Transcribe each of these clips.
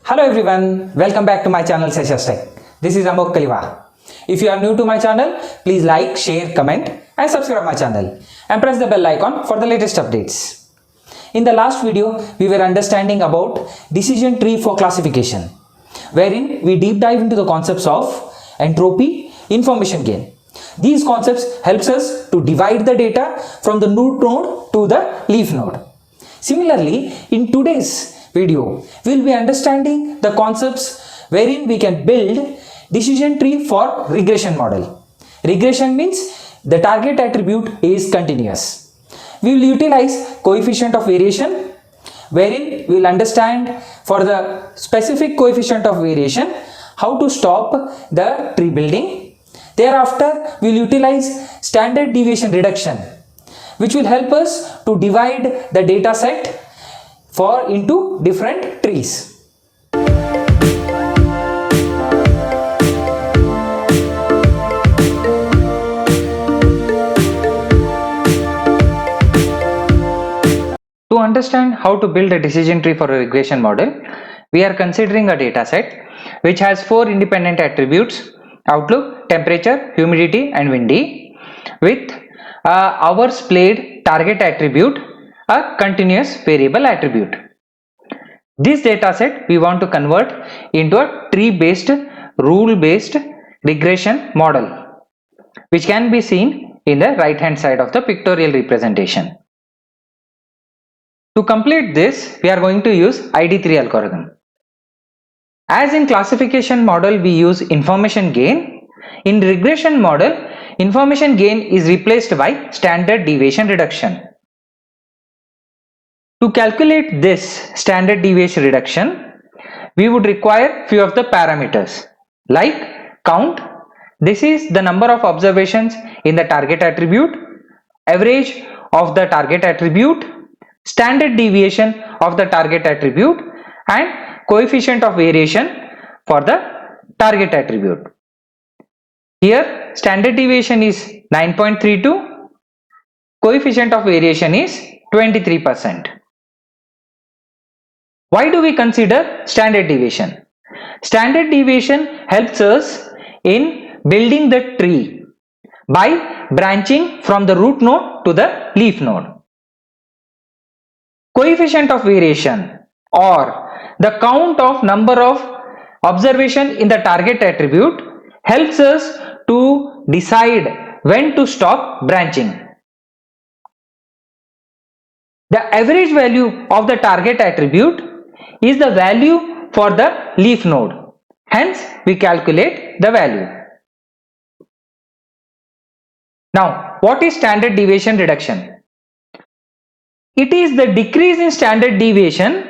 Hello everyone, welcome back to my channel Sessions Tech. This is Amok Kaliwa. If you are new to my channel, please like, share, comment and subscribe my channel and press the bell icon for the latest updates. In the last video, we were understanding about decision tree for classification, wherein we deep dive into the concepts of entropy, information gain. These concepts helps us to divide the data from the root node to the leaf node. Similarly, in today's video, we will be understanding the concepts wherein we can build decision tree for regression model. Regression means the target attribute is continuous. We will utilize coefficient of variation, wherein we will understand for the specific coefficient of variation how to stop the tree building. Thereafter, we will utilize standard deviation reduction, which will help us to divide the data set into different trees. To understand how to build a decision tree for a regression model, we are considering a data set which has 4 independent attributes: outlook, temperature, humidity and windy, with hours played target attribute, a continuous variable attribute. This data set we want to convert into a tree based, rule based regression model, which can be seen in the right hand side of the pictorial representation. To complete this, we are going to use ID3 algorithm. As in classification model we use information gain, in regression model information gain is replaced by standard deviation reduction. To calculate this standard deviation reduction, we would require few of the parameters like count. This is the number of observations in the target attribute, average of the target attribute, standard deviation of the target attribute and coefficient of variation for the target attribute. Here standard deviation is 9.32, coefficient of variation is 23%. Why do we consider standard deviation? Standard deviation helps us in building the tree by branching from the root node to the leaf node. Coefficient of variation or the count of number of observation in the target attribute helps us to decide when to stop branching. The average value of the target attribute is the value for the leaf node. Hence, we calculate the value. Now, what is standard deviation reduction? It is the decrease in standard deviation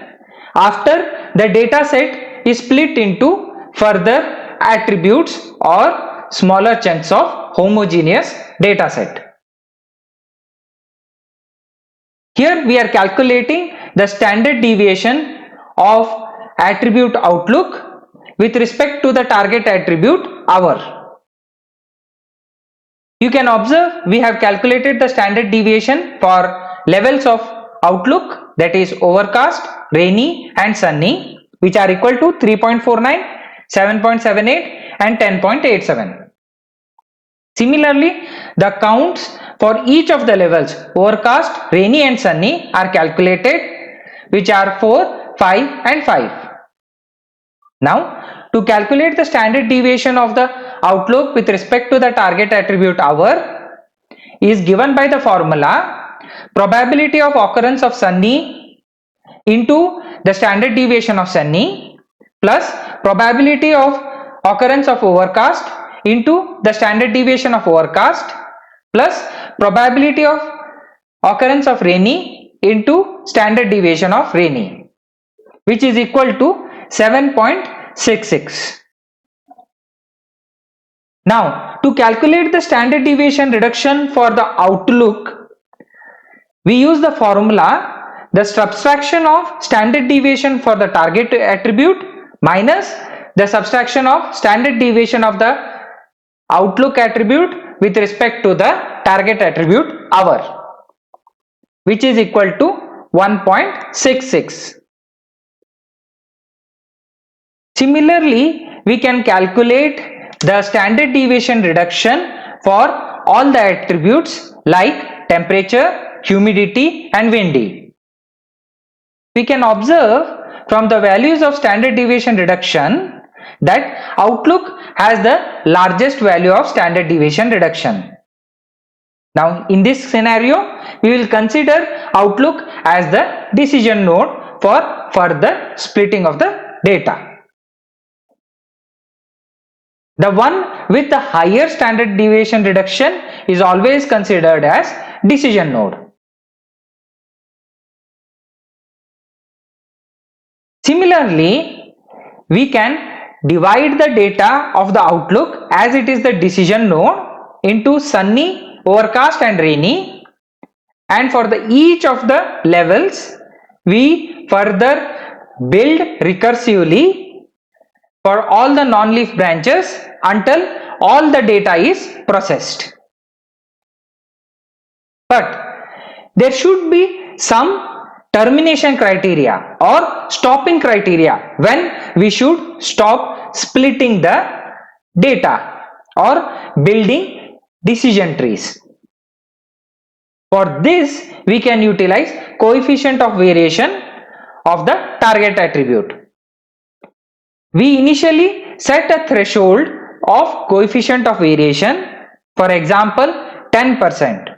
after the data set is split into further attributes or smaller chunks of homogeneous data set. Here we are calculating the standard deviation of attribute outlook with respect to the target attribute hour. You can observe we have calculated the standard deviation for levels of outlook, that is overcast, rainy and sunny, which are equal to 3.49, 7.78 and 10.87. Similarly, the counts for each of the levels overcast, rainy and sunny are calculated, which are 4, 5 and 5. Now, to calculate the standard deviation of the outlook with respect to the target attribute hour is given by the formula probability of occurrence of sunny into the standard deviation of sunny plus probability of occurrence of overcast into the standard deviation of overcast plus probability of occurrence of rainy into standard deviation of rainy, which is equal to 7.66. Now, to calculate the standard deviation reduction for the outlook, we use the formula the subtraction of standard deviation for the target attribute minus the subtraction of standard deviation of the outlook attribute with respect to the target attribute hour, which is equal to 1.66. Similarly, we can calculate the standard deviation reduction for all the attributes like temperature, humidity and windy. We can observe from the values of standard deviation reduction that Outlook has the largest value of standard deviation reduction. Now in this scenario, we will consider Outlook as the decision node for further splitting of the data. The one with the higher standard deviation reduction is always considered as decision node. Similarly, we can divide the data of the Outlook as it is the decision node into sunny, overcast and rainy, and for each of the levels we further build recursively for all the non-leaf branches until all the data is processed. But there should be some termination criteria or stopping criteria when we should stop splitting the data or building decision trees. For this, we can utilize coefficient of variation of the target attribute. We initially set a threshold of coefficient of variation, for example 10%.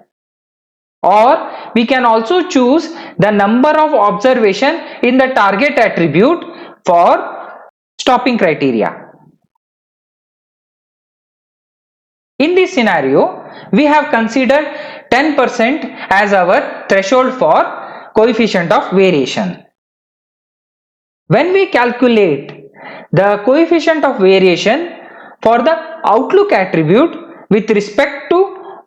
Or we can also choose the number of observation in the target attribute for stopping criteria. In this scenario, we have considered 10% as our threshold for coefficient of variation. When we calculate the coefficient of variation for the Outlook attribute with respect to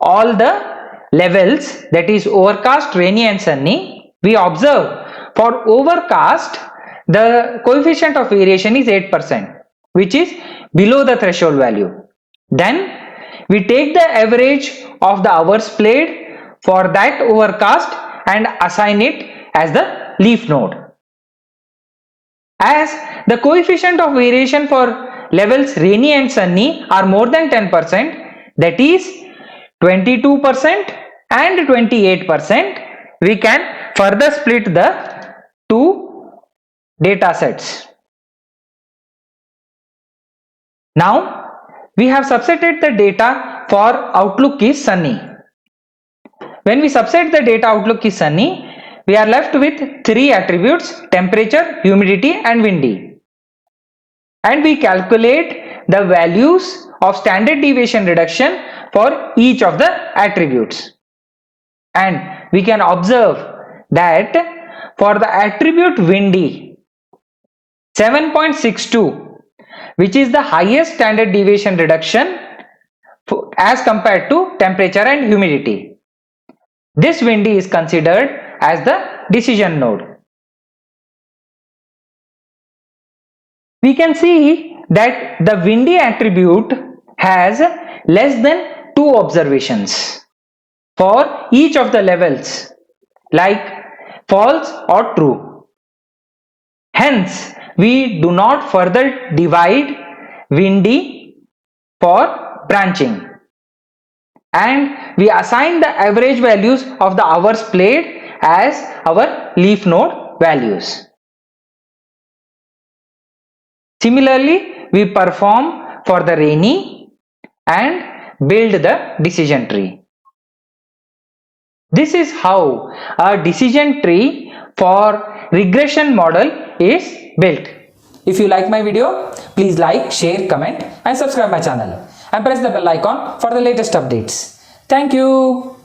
all the levels, that is overcast, rainy and sunny, we observe for overcast the coefficient of variation is 8%, which is below the threshold value. Then we take the average of the hours played for that overcast and assign it as the leaf node. As the coefficient of variation for levels rainy and sunny are more than 10%, that is 22% and 28%, we can further split the two data sets. Now we have subsetted the data for Outlook is sunny. When we subset the data Outlook is sunny, we are left with three attributes: temperature, humidity and windy. And we calculate the values of standard deviation reduction for each of the attributes. And we can observe that for the attribute windy, 7.62, which is the highest standard deviation reduction as compared to temperature and humidity. This windy is considered as the decision node. We can see that the windy attribute has less than 2 observations for each of the levels, like false or true. Hence, we do not further divide windy for branching, and we assign the average values of the hours played as our leaf node values. Similarly, we perform for the rainy and build the decision tree. This is how a decision tree for regression model is built. If you like my video, please like, share, comment and subscribe my channel and press the bell icon for the latest updates. Thank you.